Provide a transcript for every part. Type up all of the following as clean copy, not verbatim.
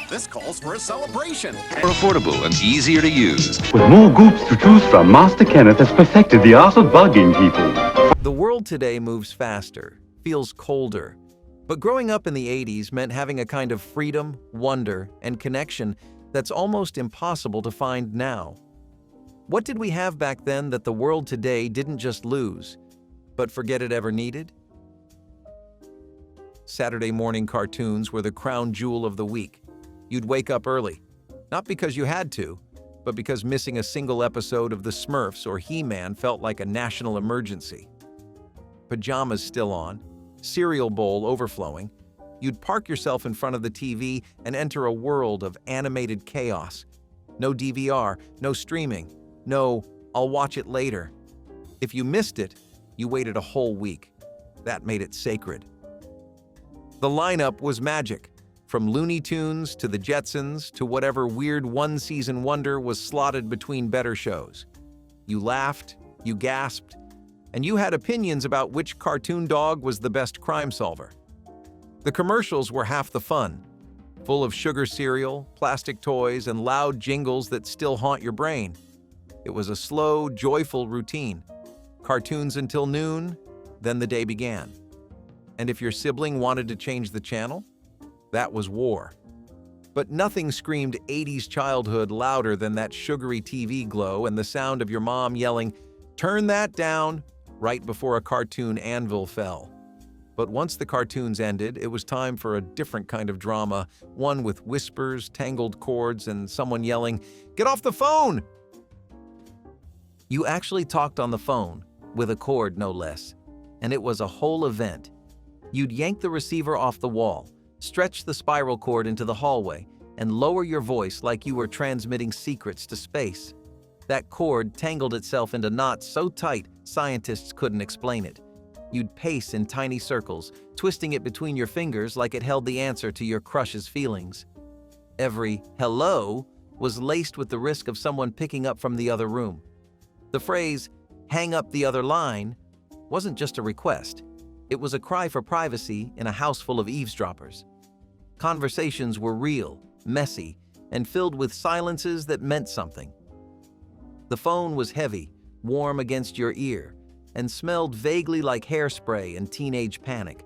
This calls for a celebration. More affordable and easier to use. With more groups to choose from, Master Kenneth has perfected the art of bugging people. The world today moves faster, feels colder. But growing up in the 80s meant having a kind of freedom, wonder, and connection that's almost impossible to find now. What did we have back then that the world today didn't just lose, but forget it ever needed? Saturday morning cartoons were the crown jewel of the week. You'd wake up early, not because you had to, but because missing a single episode of The Smurfs or He-Man felt like a national emergency. Pajamas still on, cereal bowl overflowing, you'd park yourself in front of the TV and enter a world of animated chaos. No DVR, no streaming, no "I'll watch it later." If you missed it, you waited a whole week. That made it sacred. The lineup was magic. From Looney Tunes to the Jetsons to whatever weird one-season wonder was slotted between better shows. You laughed, you gasped, and you had opinions about which cartoon dog was the best crime solver. The commercials were half the fun, full of sugar cereal, plastic toys, and loud jingles that still haunt your brain. It was a slow, joyful routine. Cartoons until noon, then the day began. And if your sibling wanted to change the channel, that was war. But nothing screamed 80s childhood louder than that sugary TV glow and the sound of your mom yelling, "Turn that down," right before a cartoon anvil fell. But once the cartoons ended, it was time for a different kind of drama, one with whispers, tangled cords, and someone yelling, "Get off the phone!" You actually talked on the phone, with a cord no less, and it was a whole event. You'd yank the receiver off the wall, stretch the spiral cord into the hallway, and lower your voice like you were transmitting secrets to space. That cord tangled itself into knots so tight scientists couldn't explain it. You'd pace in tiny circles, twisting it between your fingers like it held the answer to your crush's feelings. Every "hello" was laced with the risk of someone picking up from the other room. The phrase, "hang up the other line," wasn't just a request. It was a cry for privacy in a house full of eavesdroppers. Conversations were real, messy, and filled with silences that meant something. The phone was heavy, warm against your ear, and smelled vaguely like hairspray and teenage panic.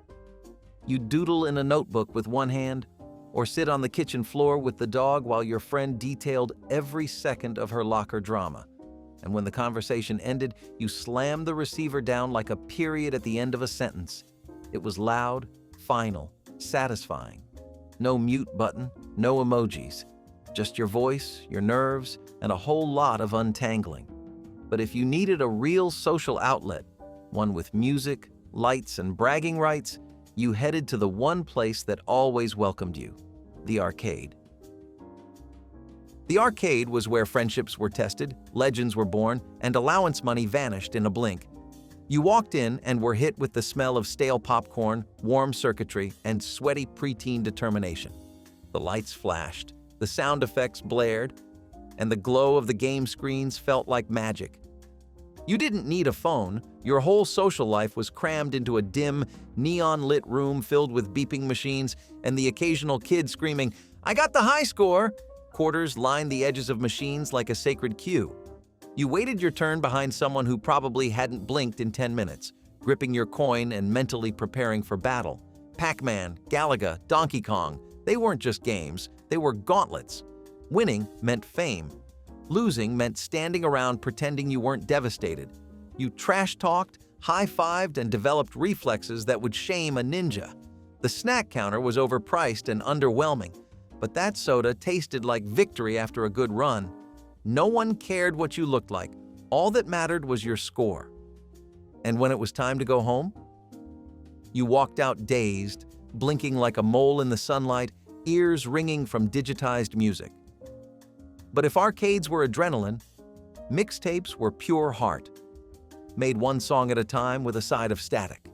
You'd doodle in a notebook with one hand, or sit on the kitchen floor with the dog while your friend detailed every second of her locker drama. And when the conversation ended, you slammed the receiver down like a period at the end of a sentence. It was loud, final, satisfying. No mute button, no emojis. Just your voice, your nerves, and a whole lot of untangling. But if you needed a real social outlet, one with music, lights, and bragging rights, you headed to the one place that always welcomed you, the arcade. The arcade was where friendships were tested, legends were born, and allowance money vanished in a blink. You walked in and were hit with the smell of stale popcorn, warm circuitry, and sweaty preteen determination. The lights flashed, the sound effects blared, and the glow of the game screens felt like magic. You didn't need a phone. Your whole social life was crammed into a dim, neon-lit room filled with beeping machines and the occasional kid screaming, "I got the high score!" Quarters lined the edges of machines like a sacred queue. You waited your turn behind someone who probably hadn't blinked in 10 minutes, gripping your coin and mentally preparing for battle. Pac-Man, Galaga, Donkey Kong, they weren't just games, they were gauntlets. Winning meant fame. Losing meant standing around pretending you weren't devastated. You trash-talked, high-fived, and developed reflexes that would shame a ninja. The snack counter was overpriced and underwhelming, but that soda tasted like victory after a good run. No one cared what you looked like. All that mattered was your score. And when it was time to go home, you walked out dazed, blinking like a mole in the sunlight, ears ringing from digitized music. But if arcades were adrenaline, mixtapes were pure heart, made one song at a time with a side of static.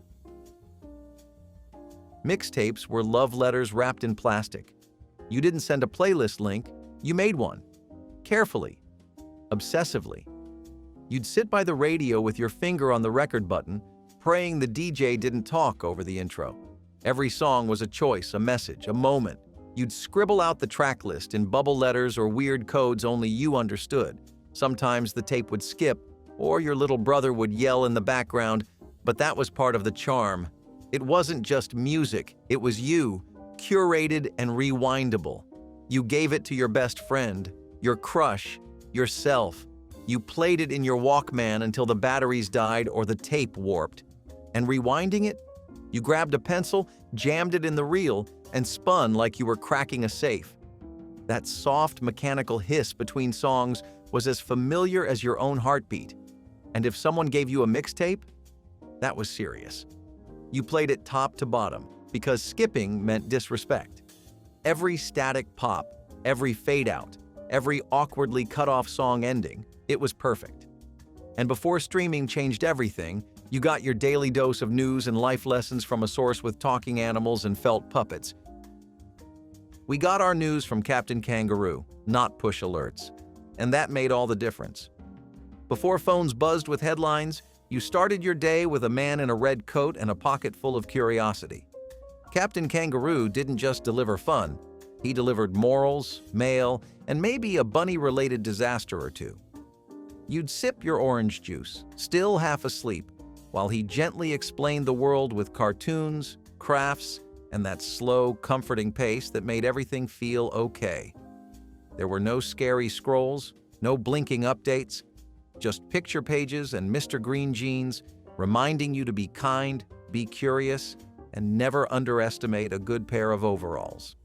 Mixtapes were love letters wrapped in plastic. You didn't send a playlist link, you made one. Carefully, obsessively. You'd sit by the radio with your finger on the record button, praying the DJ didn't talk over the intro. Every song was a choice, a message, a moment. You'd scribble out the track list in bubble letters or weird codes only you understood. Sometimes the tape would skip, or your little brother would yell in the background, but that was part of the charm. It wasn't just music, it was you, curated and rewindable. You gave it to your best friend, your crush, yourself. You played it in your Walkman until the batteries died or the tape warped. And rewinding it? You grabbed a pencil, jammed it in the reel, and spun like you were cracking a safe. That soft mechanical hiss between songs was as familiar as your own heartbeat. And if someone gave you a mixtape, that was serious. You played it top to bottom, because skipping meant disrespect. Every static pop, every fade out, every awkwardly cut off song ending, it was perfect. And before streaming changed everything, you got your daily dose of news and life lessons from a source with talking animals and felt puppets. We got our news from Captain Kangaroo, not push alerts. And that made all the difference. Before phones buzzed with headlines, you started your day with a man in a red coat and a pocket full of curiosity. Captain Kangaroo didn't just deliver fun. He delivered morals, mail, and maybe a bunny-related disaster or two. You'd sip your orange juice, still half asleep, while he gently explained the world with cartoons, crafts, and that slow, comforting pace that made everything feel okay. There were no scary scrolls, no blinking updates, just picture pages and Mr. Green Jeans reminding you to be kind, be curious, and never underestimate a good pair of overalls.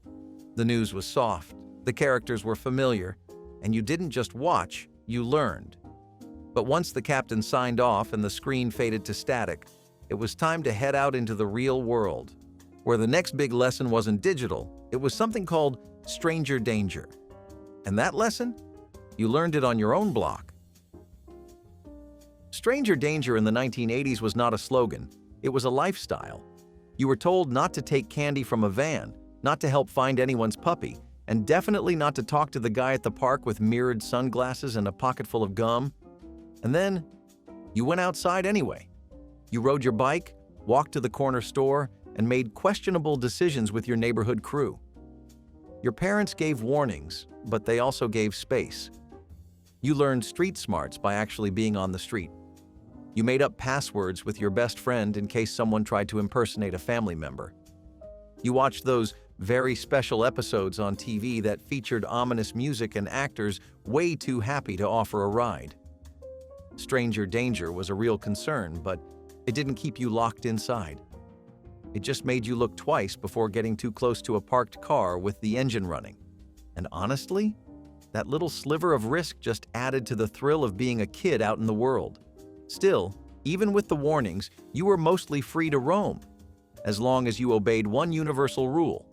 The news was soft, the characters were familiar, and you didn't just watch, you learned. But once the captain signed off and the screen faded to static, it was time to head out into the real world, where the next big lesson wasn't digital, it was something called stranger danger. And that lesson? You learned it on your own block. Stranger danger in the 1980s was not a slogan, it was a lifestyle. You were told not to take candy from a van, not to help find anyone's puppy, and definitely not to talk to the guy at the park with mirrored sunglasses and a pocket full of gum. And then, you went outside anyway. You rode your bike, walked to the corner store, and made questionable decisions with your neighborhood crew. Your parents gave warnings, but they also gave space. You learned street smarts by actually being on the street. You made up passwords with your best friend in case someone tried to impersonate a family member. You watched those very special episodes on TV that featured ominous music and actors way too happy to offer a ride. Stranger danger was a real concern, but it didn't keep you locked inside. It just made you look twice before getting too close to a parked car with the engine running. And honestly, that little sliver of risk just added to the thrill of being a kid out in the world. Still, even with the warnings, you were mostly free to roam, as long as you obeyed one universal rule: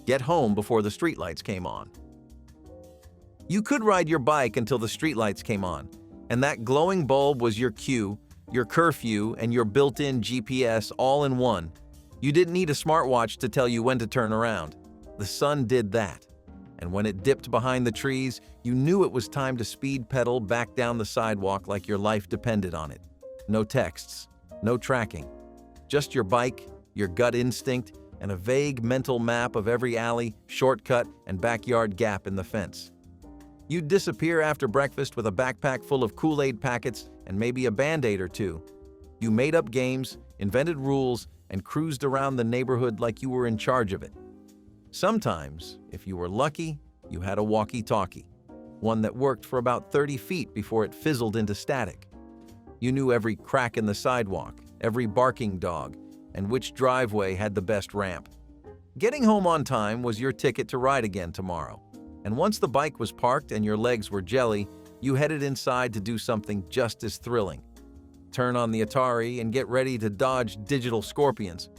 get home before the streetlights came on. You could ride your bike until the streetlights came on, and that glowing bulb was your cue, your curfew, and your built-in GPS all in one. You didn't need a smartwatch to tell you when to turn around. The sun did that. And when it dipped behind the trees, you knew it was time to speed pedal back down the sidewalk like your life depended on it. No texts, no tracking. Just your bike, your gut instinct, and a vague mental map of every alley, shortcut, and backyard gap in the fence. You'd disappear after breakfast with a backpack full of Kool-Aid packets and maybe a Band-Aid or two. You made up games, invented rules, and cruised around the neighborhood like you were in charge of it. Sometimes, if you were lucky, you had a walkie-talkie, one that worked for about 30 feet before it fizzled into static. You knew every crack in the sidewalk, every barking dog, and which driveway had the best ramp. Getting home on time was your ticket to ride again tomorrow. And once the bike was parked and your legs were jelly, you headed inside to do something just as thrilling. Turn on the Atari and get ready to dodge digital scorpions.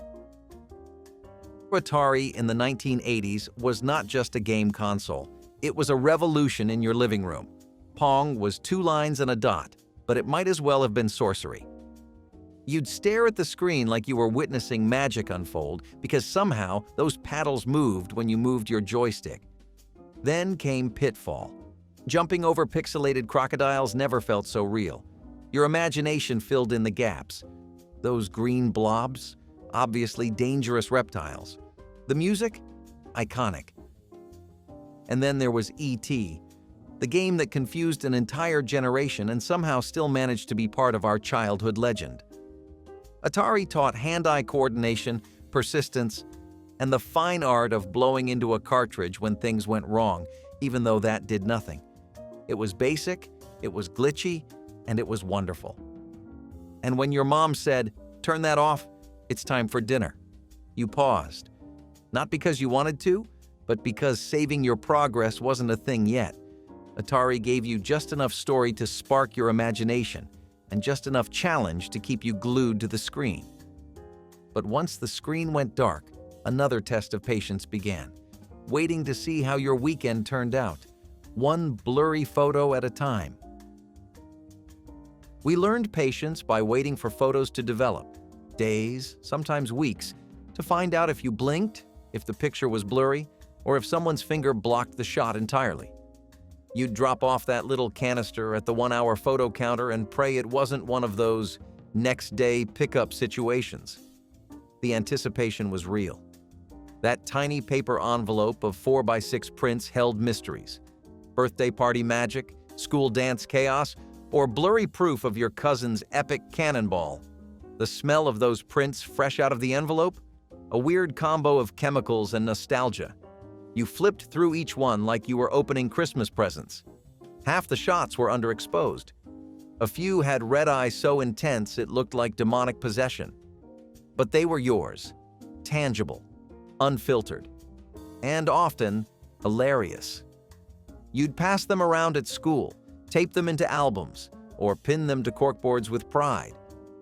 Atari in the 1980s was not just a game console. It was a revolution in your living room. Pong was 2 lines and a dot, but it might as well have been sorcery. You'd stare at the screen like you were witnessing magic unfold because somehow those paddles moved when you moved your joystick. Then came Pitfall. Jumping over pixelated crocodiles never felt so real. Your imagination filled in the gaps. Those green blobs, obviously dangerous reptiles. The music? Iconic. And then there was E.T., the game that confused an entire generation and somehow still managed to be part of our childhood legend. Atari taught hand-eye coordination, persistence, and the fine art of blowing into a cartridge when things went wrong, even though that did nothing. It was basic, it was glitchy, and it was wonderful. And when your mom said, "Turn that off, it's time for dinner," you paused. Not because you wanted to, but because saving your progress wasn't a thing yet. Atari gave you just enough story to spark your imagination, and just enough challenge to keep you glued to the screen. But once the screen went dark, another test of patience began, waiting to see how your weekend turned out, one blurry photo at a time. We learned patience by waiting for photos to develop, days, sometimes weeks, to find out if you blinked, if the picture was blurry, or if someone's finger blocked the shot entirely. You'd drop off that little canister at the 1-hour photo counter and pray it wasn't one of those next-day pickup situations. The anticipation was real. That tiny paper envelope of 4x6 prints held mysteries. Birthday party magic, school dance chaos, or blurry proof of your cousin's epic cannonball. The smell of those prints fresh out of the envelope? A weird combo of chemicals and nostalgia. You flipped through each one like you were opening Christmas presents. Half the shots were underexposed. A few had red eye so intense it looked like demonic possession. But they were yours, tangible, unfiltered, and often hilarious. You'd pass them around at school, tape them into albums, or pin them to corkboards with pride.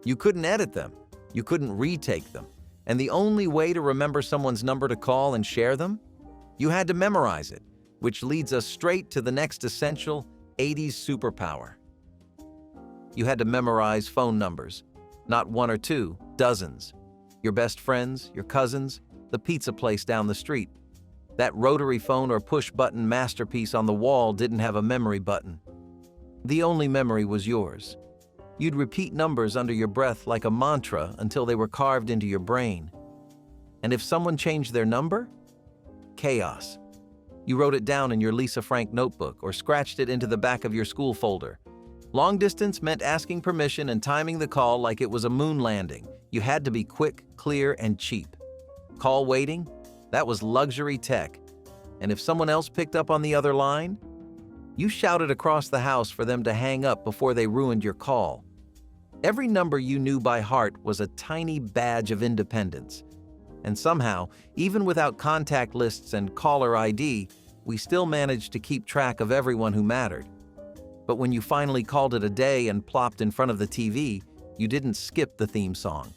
You couldn't edit them, you couldn't retake them, and the only way to remember someone's number to call and share them? You had to memorize it, which leads us straight to the next essential 80s superpower. You had to memorize phone numbers, not one or two, dozens. Your best friends, your cousins, the pizza place down the street. That rotary phone or push-button masterpiece on the wall didn't have a memory button. The only memory was yours. You'd repeat numbers under your breath like a mantra until they were carved into your brain. And if someone changed their number? Chaos. You wrote it down in your Lisa Frank notebook or scratched it into the back of your school folder. Long distance meant asking permission and timing the call like it was a moon landing. You had to be quick, clear, and cheap. Call waiting? That was luxury tech. And if someone else picked up on the other line? You shouted across the house for them to hang up before they ruined your call. Every number you knew by heart was a tiny badge of independence. And somehow, even without contact lists and caller ID, we still managed to keep track of everyone who mattered. But when you finally called it a day and plopped in front of the TV, you didn't skip the theme song.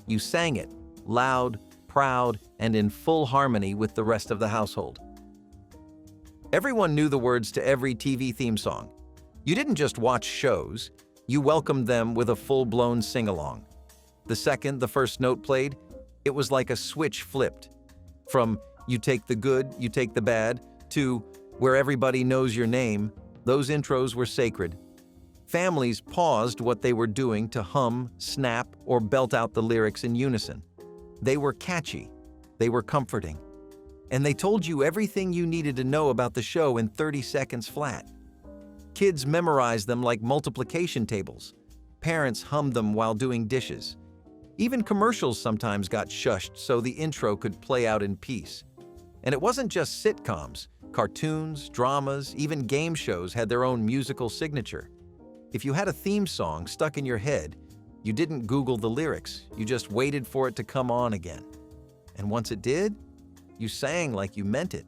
You sang it, loud, proud, and in full harmony with the rest of the household. Everyone knew the words to every TV theme song. You didn't just watch shows, you welcomed them with a full-blown sing-along. The second the first note played, it was like a switch flipped. From "you take the good, you take the bad," to "where everybody knows your name," those intros were sacred. Families paused what they were doing to hum, snap, or belt out the lyrics in unison. They were catchy, they were comforting, and they told you everything you needed to know about the show in 30 seconds flat. Kids memorized them like multiplication tables. Parents hummed them while doing dishes. Even commercials sometimes got shushed so the intro could play out in peace. And it wasn't just sitcoms. Cartoons, dramas, even game shows had their own musical signature. If you had a theme song stuck in your head, you didn't Google the lyrics, you just waited for it to come on again. And once it did, you sang like you meant it.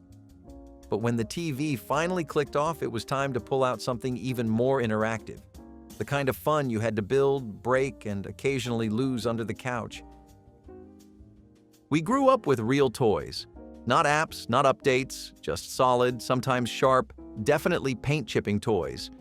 But when the TV finally clicked off, it was time to pull out something even more interactive. The kind of fun you had to build, break, and occasionally lose under the couch. We grew up with real toys. Not apps, not updates, just solid, sometimes sharp, definitely paint-chipping toys.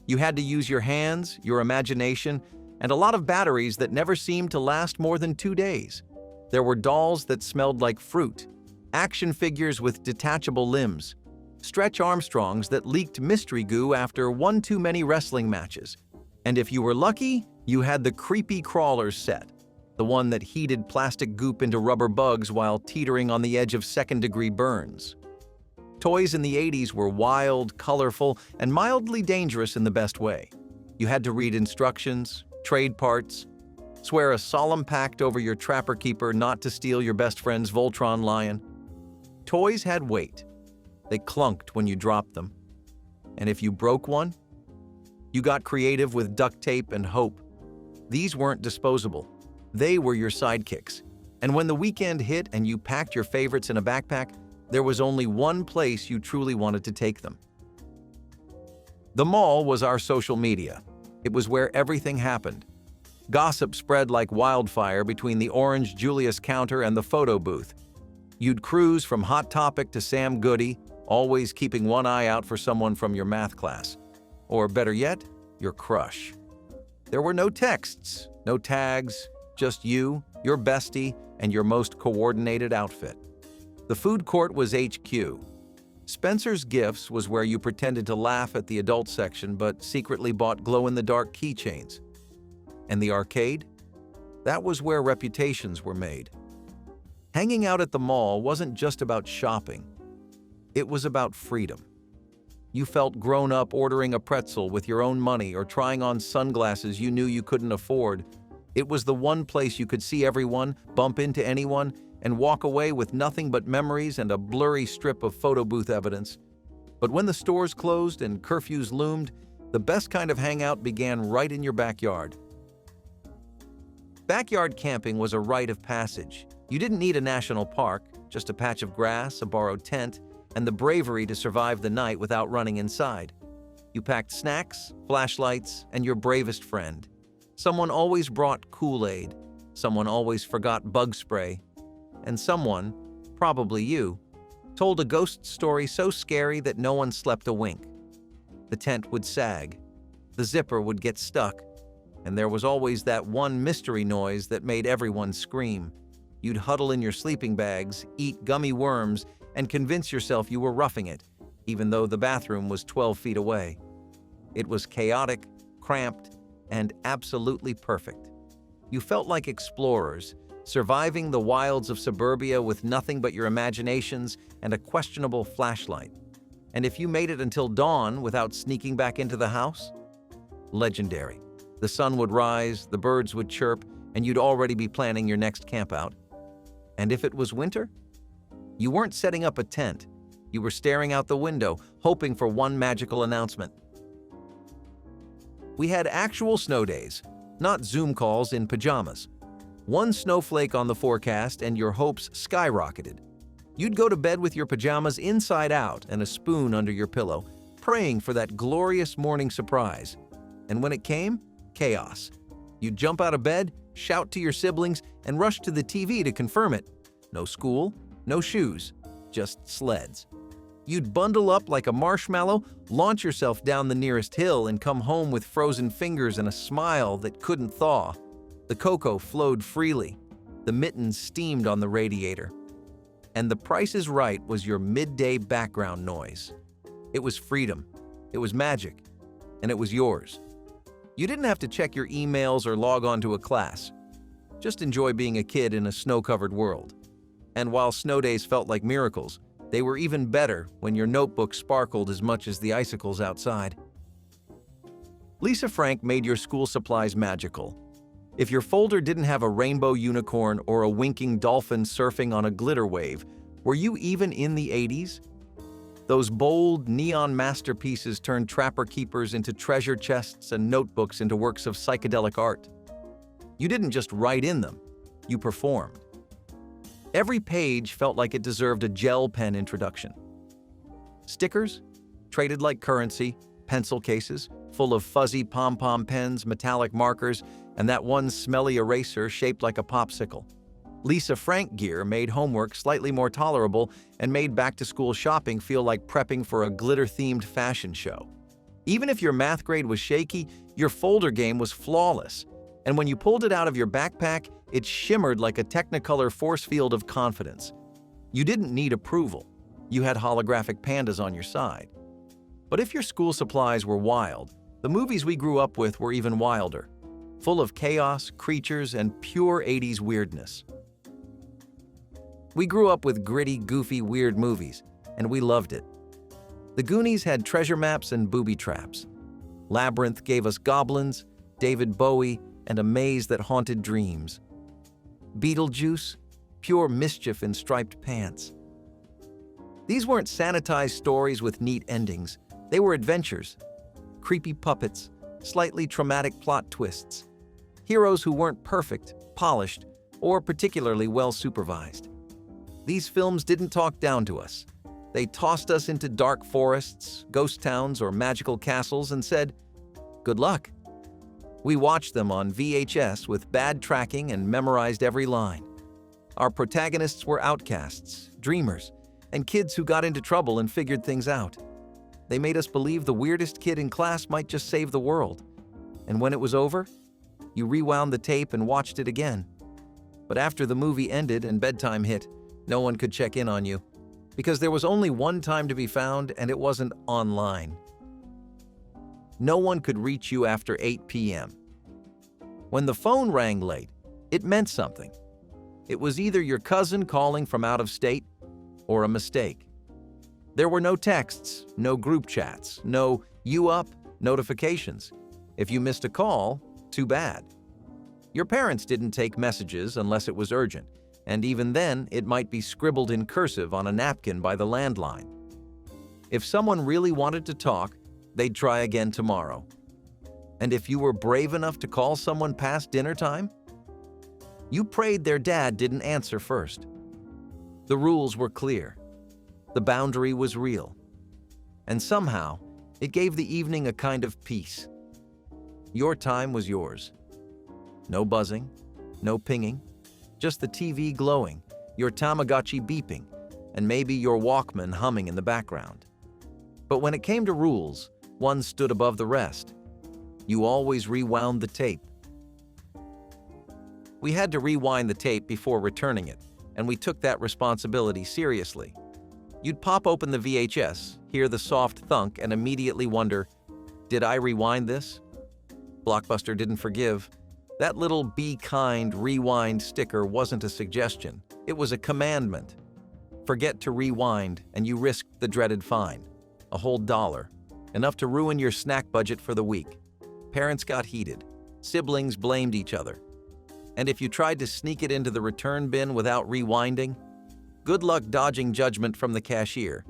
You had to use your hands, your imagination, and a lot of batteries that never seemed to last more than 2 days. There were dolls that smelled like fruit, action figures with detachable limbs, Stretch Armstrongs that leaked mystery goo after one too many wrestling matches. And if you were lucky, you had the creepy crawlers set, the one that heated plastic goop into rubber bugs while teetering on the edge of second-degree burns. Toys in the 80s were wild, colorful, and mildly dangerous in the best way. You had to read instructions, trade parts, swear a solemn pact over your trapper keeper not to steal your best friend's Voltron lion. Toys had weight. They clunked when you dropped them. And if you broke one, you got creative with duct tape and hope. These weren't disposable. They were your sidekicks. And when the weekend hit and you packed your favorites in a backpack, there was only one place you truly wanted to take them. The mall was our social media. It was where everything happened. Gossip spread like wildfire between the orange Julius counter and the photo booth. You'd cruise from Hot Topic to Sam Goody, always keeping one eye out for someone from your math class. Or better yet, your crush. There were no texts, no tags, just you, your bestie, and your most coordinated outfit. The food court was HQ. Spencer's Gifts was where you pretended to laugh at the adult section but secretly bought glow-in-the-dark keychains. And the arcade? That was where reputations were made. Hanging out at the mall wasn't just about shopping. It was about freedom. You felt grown up ordering a pretzel with your own money or trying on sunglasses you knew you couldn't afford. It was the one place you could see everyone, bump into anyone, and walk away with nothing but memories and a blurry strip of photo booth evidence. But when the stores closed and curfews loomed, the best kind of hangout began right in your backyard. Backyard camping was a rite of passage. You didn't need a national park, just a patch of grass, a borrowed tent, and the bravery to survive the night without running inside. You packed snacks, flashlights, and your bravest friend. Someone always brought Kool-Aid, someone always forgot bug spray, and someone, probably you, told a ghost story so scary that no one slept a wink. The tent would sag, the zipper would get stuck, and there was always that one mystery noise that made everyone scream. You'd huddle in your sleeping bags, eat gummy worms, and convince yourself you were roughing it, even though the bathroom was 12 feet away. It was chaotic, cramped, and absolutely perfect. You felt like explorers, surviving the wilds of suburbia with nothing but your imaginations and a questionable flashlight. And if you made it until dawn without sneaking back into the house? Legendary. The sun would rise, the birds would chirp, and you'd already be planning your next campout. And if it was winter? You weren't setting up a tent. You were staring out the window, hoping for one magical announcement. We had actual snow days, not Zoom calls in pajamas. One snowflake on the forecast and your hopes skyrocketed. You'd go to bed with your pajamas inside out and a spoon under your pillow, praying for that glorious morning surprise. And when it came, chaos. You'd jump out of bed, shout to your siblings, and rush to the TV to confirm it. No school, no shoes, just sleds. You'd bundle up like a marshmallow, launch yourself down the nearest hill, and come home with frozen fingers and a smile that couldn't thaw. The cocoa flowed freely. The mittens steamed on the radiator. And The Price is Right was your midday background noise. It was freedom. It was magic. And it was yours. You didn't have to check your emails or log on to a class. Just enjoy being a kid in a snow-covered world. And while snow days felt like miracles, they were even better when your notebook sparkled as much as the icicles outside. Lisa Frank made your school supplies magical. If your folder didn't have a rainbow unicorn or a winking dolphin surfing on a glitter wave, were you even in the 80s? Those bold, neon masterpieces turned trapper keepers into treasure chests and notebooks into works of psychedelic art. You didn't just write in them, you performed. Every page felt like it deserved a gel pen introduction. Stickers? Traded like currency, pencil cases, full of fuzzy pom-pom pens, metallic markers, and that one smelly eraser shaped like a popsicle. Lisa Frank gear made homework slightly more tolerable and made back-to-school shopping feel like prepping for a glitter-themed fashion show. Even if your math grade was shaky, your folder game was flawless. And when you pulled it out of your backpack, it shimmered like a Technicolor force field of confidence. You didn't need approval. You had holographic pandas on your side. But if your school supplies were wild, the movies we grew up with were even wilder, full of chaos, creatures, and pure 80s weirdness. We grew up with gritty, goofy, weird movies, and we loved it. The Goonies had treasure maps and booby traps. Labyrinth gave us goblins, David Bowie, and a maze that haunted dreams. Beetlejuice, pure mischief in striped pants. These weren't sanitized stories with neat endings. They were adventures. Creepy puppets, slightly traumatic plot twists. Heroes who weren't perfect, polished, or particularly well supervised. These films didn't talk down to us. They tossed us into dark forests, ghost towns, or magical castles and said, "Good luck." We watched them on VHS with bad tracking and memorized every line. Our protagonists were outcasts, dreamers, and kids who got into trouble and figured things out. They made us believe the weirdest kid in class might just save the world. And when it was over, you rewound the tape and watched it again. But after the movie ended and bedtime hit, no one could check in on you, because there was only one time to be found and it wasn't online. No one could reach you after 8 p.m. When the phone rang late, it meant something. It was either your cousin calling from out of state or a mistake. There were no texts, no group chats, no "you up" notifications. If you missed a call, too bad. Your parents didn't take messages unless it was urgent, and even then, it might be scribbled in cursive on a napkin by the landline. If someone really wanted to talk, they'd try again tomorrow. And if you were brave enough to call someone past dinner time, you prayed their dad didn't answer first. The rules were clear. The boundary was real. And somehow, it gave the evening a kind of peace. Your time was yours. No buzzing, no pinging, just the TV glowing, your Tamagotchi beeping, and maybe your Walkman humming in the background. But when it came to rules, one stood above the rest. You always rewound the tape. We had to rewind the tape before returning it, and we took that responsibility seriously. You'd pop open the VHS, hear the soft thunk, and immediately wonder, did I rewind this? Blockbuster didn't forgive. That little "Be Kind, Rewind" sticker wasn't a suggestion. It was a commandment. Forget to rewind, and you risked the dreaded fine. A whole $1, enough to ruin your snack budget for the week. Parents got heated. Siblings blamed each other. And if you tried to sneak it into the return bin without rewinding, good luck dodging judgment from the cashier.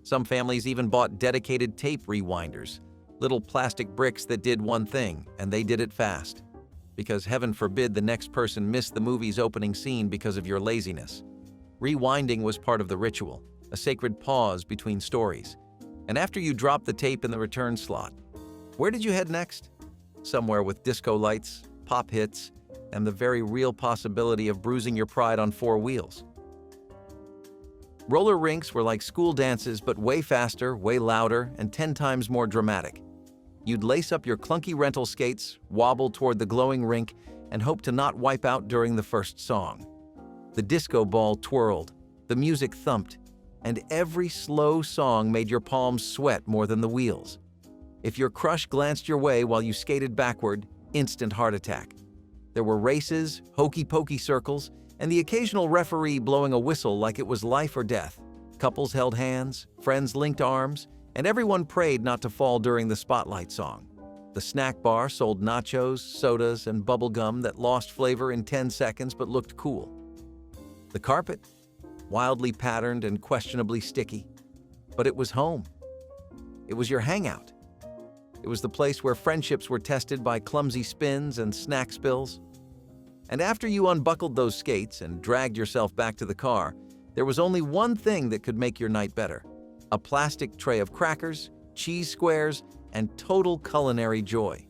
Some families even bought dedicated tape rewinders, little plastic bricks that did one thing, and they did it fast. Because heaven forbid the next person missed the movie's opening scene because of your laziness. Rewinding was part of the ritual, a sacred pause between stories. And after you dropped the tape in the return slot, where did you head next? Somewhere with disco lights, pop hits, and the very real possibility of bruising your pride on 4 wheels. Roller rinks were like school dances, but way faster, way louder, and 10 times more dramatic. You'd lace up your clunky rental skates, wobble toward the glowing rink, and hope to not wipe out during the first song. The disco ball twirled, the music thumped, and every slow song made your palms sweat more than the wheels. If your crush glanced your way while you skated backward, instant heart attack. There were races, hokey-pokey circles, and the occasional referee blowing a whistle like it was life or death. Couples held hands, friends linked arms, and everyone prayed not to fall during the spotlight song. The snack bar sold nachos, sodas, and bubble gum that lost flavor in 10 seconds but looked cool. The carpet? Wildly patterned and questionably sticky. But it was home. It was your hangout. It was the place where friendships were tested by clumsy spins and snack spills. And after you unbuckled those skates and dragged yourself back to the car, there was only one thing that could make your night better: a plastic tray of crackers, cheese squares, and total culinary joy.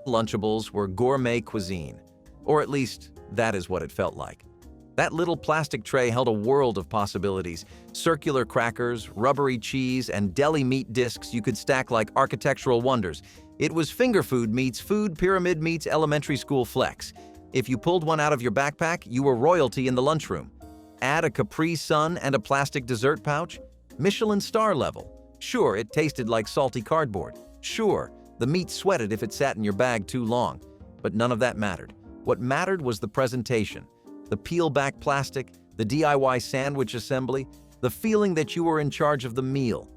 Lunchables were gourmet cuisine, or at least that is what it felt like. That little plastic tray held a world of possibilities: circular crackers, rubbery cheese, and deli meat discs you could stack like architectural wonders. It was finger food meets food pyramid meets elementary school flex. If you pulled one out of your backpack, you were royalty in the lunchroom. Add a Capri Sun and a plastic dessert pouch, Michelin star level. Sure, it tasted like salty cardboard. Sure, the meat sweated if it sat in your bag too long. But none of that mattered. What mattered was the presentation. The peel-back plastic, the DIY sandwich assembly, The feeling that you were in charge of the meal.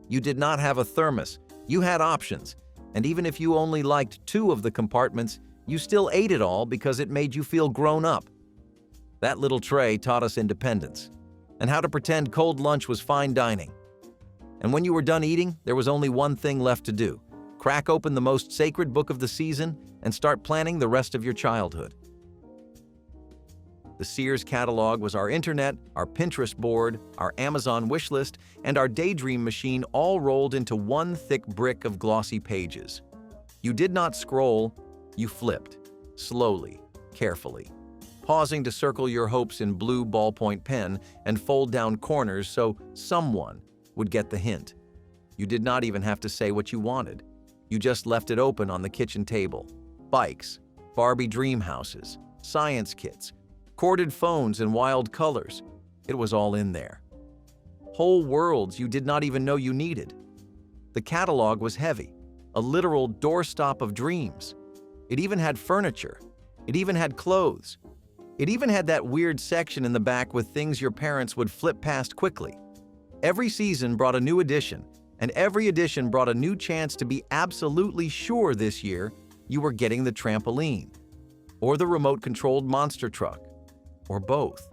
You did not have a thermos. You had options. And even if you only liked 2 of the compartments, you still ate it all because it made you feel grown up. That little tray taught us independence and how to pretend cold lunch was fine dining. And when you were done eating, there was only one thing left to do: crack open the most sacred book of the season and start planning the rest of your childhood. The Sears catalog was our internet, our Pinterest board, our Amazon wish list, and our daydream machine all rolled into one thick brick of glossy pages. You did not scroll, you flipped, slowly, carefully, pausing to circle your hopes in blue ballpoint pen and fold down corners so someone would get the hint. You did not even have to say what you wanted. You just left it open on the kitchen table. Bikes, Barbie dream houses, science kits, corded phones in wild colors. It was all in there. Whole worlds you did not even know you needed. The catalog was heavy, a literal doorstop of dreams. It even had furniture. It even had clothes. It even had that weird section in the back with things your parents would flip past quickly. Every season brought a new edition, and every edition brought a new chance to be absolutely sure this year you were getting the trampoline, or the remote-controlled monster truck, or both.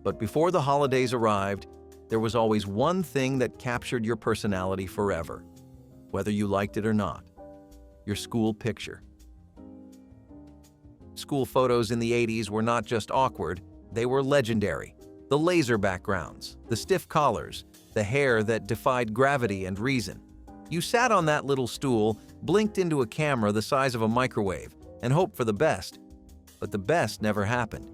But before the holidays arrived, there was always one thing that captured your personality forever, whether you liked it or not: your school picture. School photos in the 80s were not just awkward, they were legendary. The laser backgrounds, the stiff collars, the hair that defied gravity and reason. You sat on that little stool, blinked into a camera the size of a microwave, and hoped for the best. But the best never happened.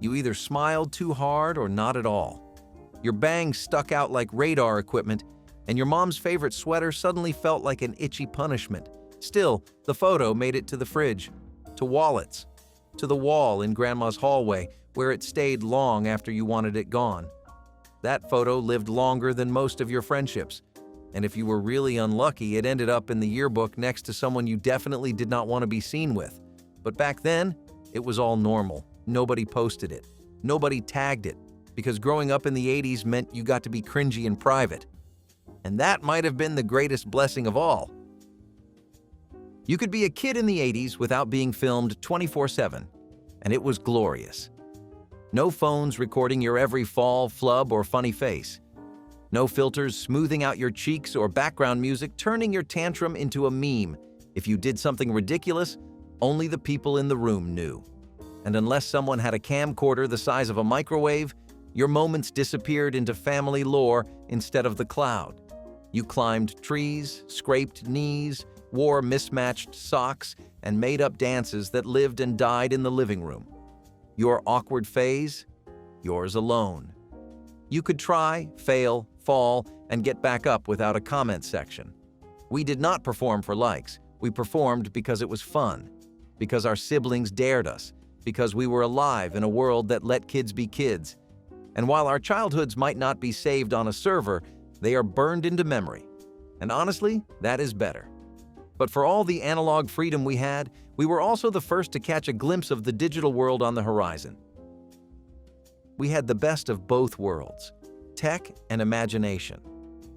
You either smiled too hard or not at all. Your bangs stuck out like radar equipment, and your mom's favorite sweater suddenly felt like an itchy punishment. Still, the photo made it to the fridge, to wallets, to the wall in Grandma's hallway, where it stayed long after you wanted it gone. That photo lived longer than most of your friendships, and if you were really unlucky, it ended up in the yearbook next to someone you definitely did not want to be seen with. But back then, it was all normal. Nobody posted it. Nobody tagged it, because growing up in the 80s meant you got to be cringy in private. And that might have been the greatest blessing of all. You could be a kid in the 80s without being filmed 24/7, and it was glorious. No phones recording your every fall, flub, or funny face. No filters smoothing out your cheeks or background music turning your tantrum into a meme. If you did something ridiculous, only the people in the room knew. And unless someone had a camcorder the size of a microwave, your moments disappeared into family lore instead of the cloud. You climbed trees, scraped knees, wore mismatched socks, and made up dances that lived and died in the living room. Your awkward phase? Yours alone. You could try, fail, fall, and get back up without a comment section. We did not perform for likes. We performed because it was fun, because our siblings dared us, because we were alive in a world that let kids be kids. And while our childhoods might not be saved on a server, they are burned into memory. And honestly, that is better. But for all the analog freedom we had, we were also the first to catch a glimpse of the digital world on the horizon. We had the best of both worlds, tech and imagination.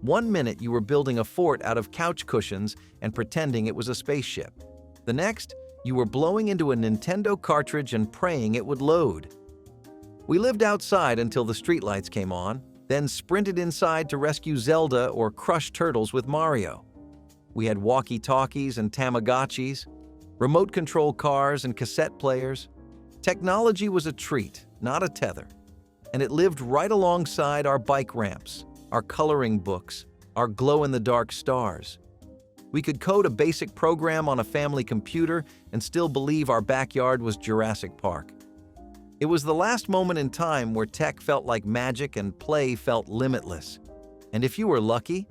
One minute you were building a fort out of couch cushions and pretending it was a spaceship. The next, you were blowing into a Nintendo cartridge and praying it would load. We lived outside until the streetlights came on, then sprinted inside to rescue Zelda or crush turtles with Mario. We had walkie-talkies and Tamagotchis, remote control cars and cassette players. Technology was a treat, not a tether. And it lived right alongside our bike ramps, our coloring books, our glow-in-the-dark stars. We could code a basic program on a family computer and still believe our backyard was Jurassic Park. It was the last moment in time where tech felt like magic and play felt limitless. And if you were lucky,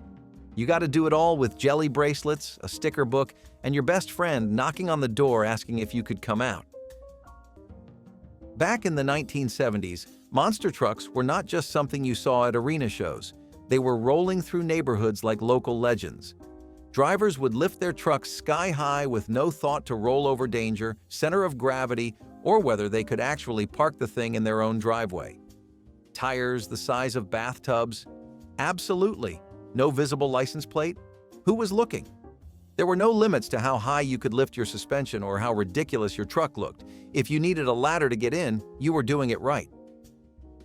you got to do it all with jelly bracelets, a sticker book, and your best friend knocking on the door asking if you could come out. Back in the 1970s, monster trucks were not just something you saw at arena shows. They were rolling through neighborhoods like local legends. Drivers would lift their trucks sky high with no thought to rollover danger, center of gravity, or whether they could actually park the thing in their own driveway. Tires the size of bathtubs? Absolutely. No visible license plate? Who was looking? There were no limits to how high you could lift your suspension or how ridiculous your truck looked. If you needed a ladder to get in, you were doing it right.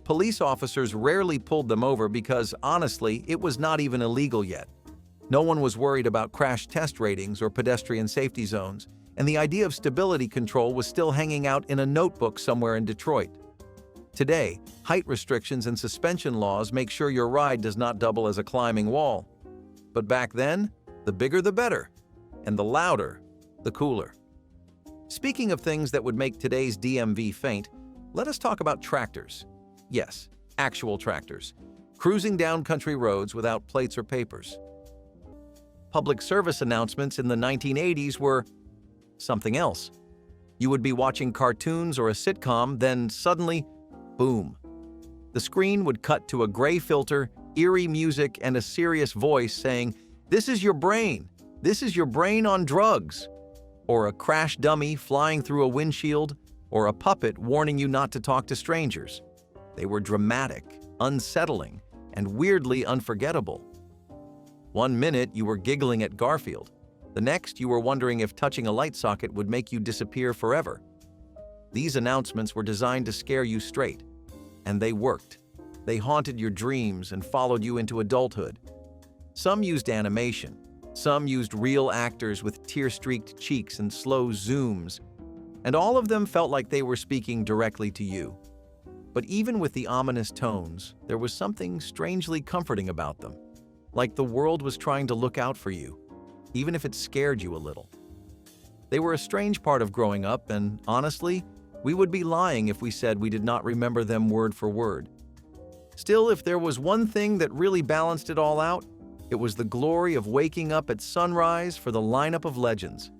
Police officers rarely pulled them over because, honestly, it was not even illegal yet. No one was worried about crash test ratings or pedestrian safety zones, and the idea of stability control was still hanging out in a notebook somewhere in Detroit. Today, height restrictions and suspension laws make sure your ride does not double as a climbing wall. But back then, the bigger the better, and the louder, the cooler. Speaking of things that would make today's DMV faint, let us talk about tractors. Yes, actual tractors, cruising down country roads without plates or papers. Public service announcements in the 1980s were something else. You would be watching cartoons or a sitcom, then suddenly, boom. The screen would cut to a gray filter, eerie music, and a serious voice saying, "This is your brain. This is your brain on drugs." Or a crash dummy flying through a windshield, or a puppet warning you not to talk to strangers. They were dramatic, unsettling, and weirdly unforgettable. One minute you were giggling at Garfield. The next you were wondering if touching a light socket would make you disappear forever. These announcements were designed to scare you straight. And they worked. They haunted your dreams and followed you into adulthood. Some used animation. Some used real actors with tear-streaked cheeks and slow zooms. And all of them felt like they were speaking directly to you. But even with the ominous tones, there was something strangely comforting about them. Like the world was trying to look out for you, even if it scared you a little. They were a strange part of growing up, and honestly, we would be lying if we said we did not remember them word for word. Still, if there was one thing that really balanced it all out, it was the glory of waking up at sunrise for the lineup of legends.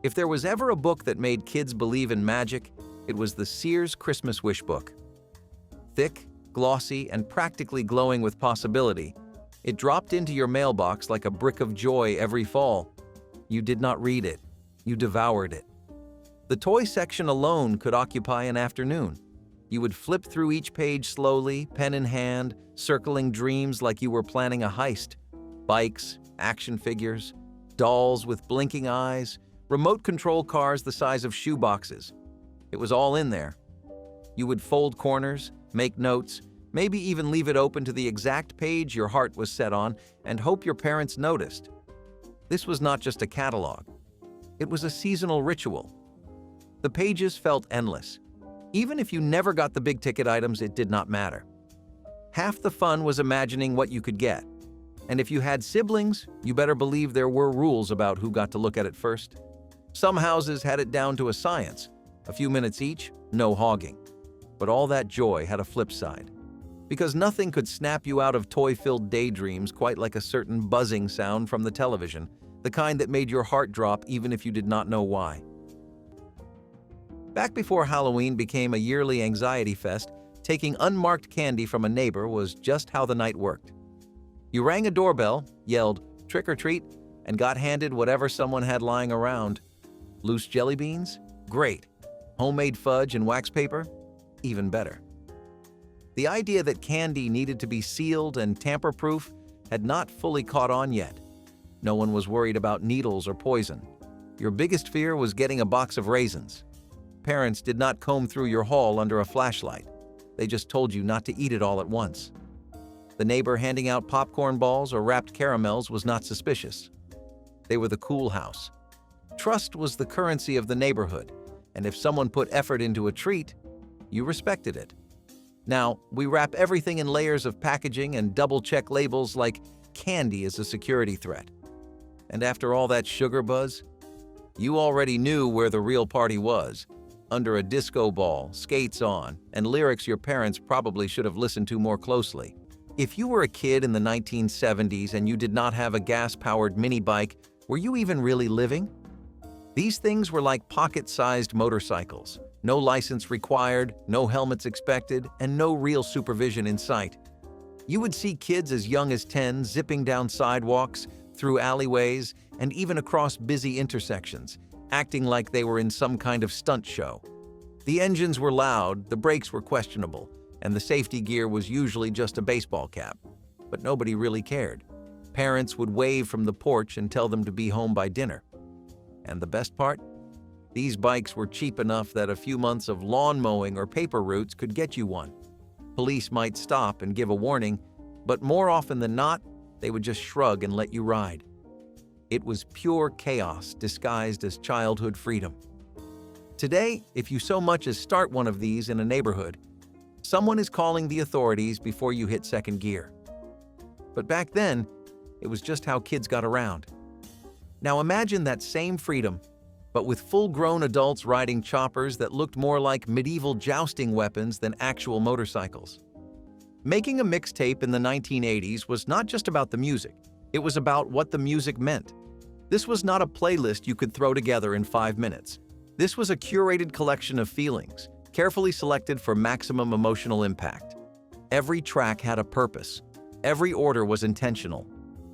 If there was ever a book that made kids believe in magic, it was the Sears Christmas wish book. Thick, glossy, and practically glowing with possibility, it dropped into your mailbox like a brick of joy every fall. You did not read it, you devoured it. The toy section alone could occupy an afternoon. You would flip through each page slowly, pen in hand, circling dreams like you were planning a heist. Bikes, action figures, dolls with blinking eyes, remote control cars the size of shoeboxes. It was all in there. You would fold corners, make notes, maybe even leave it open to the exact page your heart was set on and hope your parents noticed. This was not just a catalog. It was a seasonal ritual. The pages felt endless. Even if you never got the big-ticket items, it did not matter. Half the fun was imagining what you could get. And if you had siblings, you better believe there were rules about who got to look at it first. Some houses had it down to a science. A few minutes each, no hogging. But all that joy had a flip side. Because nothing could snap you out of toy-filled daydreams quite like a certain buzzing sound from the television, the kind that made your heart drop even if you did not know why. Back before Halloween became a yearly anxiety fest, taking unmarked candy from a neighbor was just how the night worked. You rang a doorbell, yelled, "Trick or treat," and got handed whatever someone had lying around. Loose jelly beans? Great. Homemade fudge and wax paper? Even better. The idea that candy needed to be sealed and tamper-proof had not fully caught on yet. No one was worried about needles or poison. Your biggest fear was getting a box of raisins. Parents did not comb through your haul under a flashlight. They just told you not to eat it all at once. The neighbor handing out popcorn balls or wrapped caramels was not suspicious. They were the cool house. Trust was the currency of the neighborhood, and if someone put effort into a treat, you respected it. Now, we wrap everything in layers of packaging and double-check labels like candy is a security threat. And after all that sugar buzz, you already knew where the real party was. Under a disco ball, skates on, and lyrics your parents probably should have listened to more closely. If you were a kid in the 1970s and you did not have a gas-powered mini bike, were you even really living? These things were like pocket-sized motorcycles. No license required, no helmets expected, and no real supervision in sight. You would see kids as young as 10 zipping down sidewalks, through alleyways, and even across busy intersections, acting like they were in some kind of stunt show. The engines were loud, the brakes were questionable, and the safety gear was usually just a baseball cap. But nobody really cared. Parents would wave from the porch and tell them to be home by dinner. And the best part? These bikes were cheap enough that a few months of lawn mowing or paper routes could get you one. Police might stop and give a warning, but more often than not, they would just shrug and let you ride. It was pure chaos disguised as childhood freedom. Today, if you so much as start one of these in a neighborhood, someone is calling the authorities before you hit second gear. But back then, it was just how kids got around. Now imagine that same freedom, but with full-grown adults riding choppers that looked more like medieval jousting weapons than actual motorcycles. Making a mixtape in the 1980s was not just about the music, it was about what the music meant. This was not a playlist you could throw together in 5 minutes. This was a curated collection of feelings, carefully selected for maximum emotional impact. Every track had a purpose. Every order was intentional.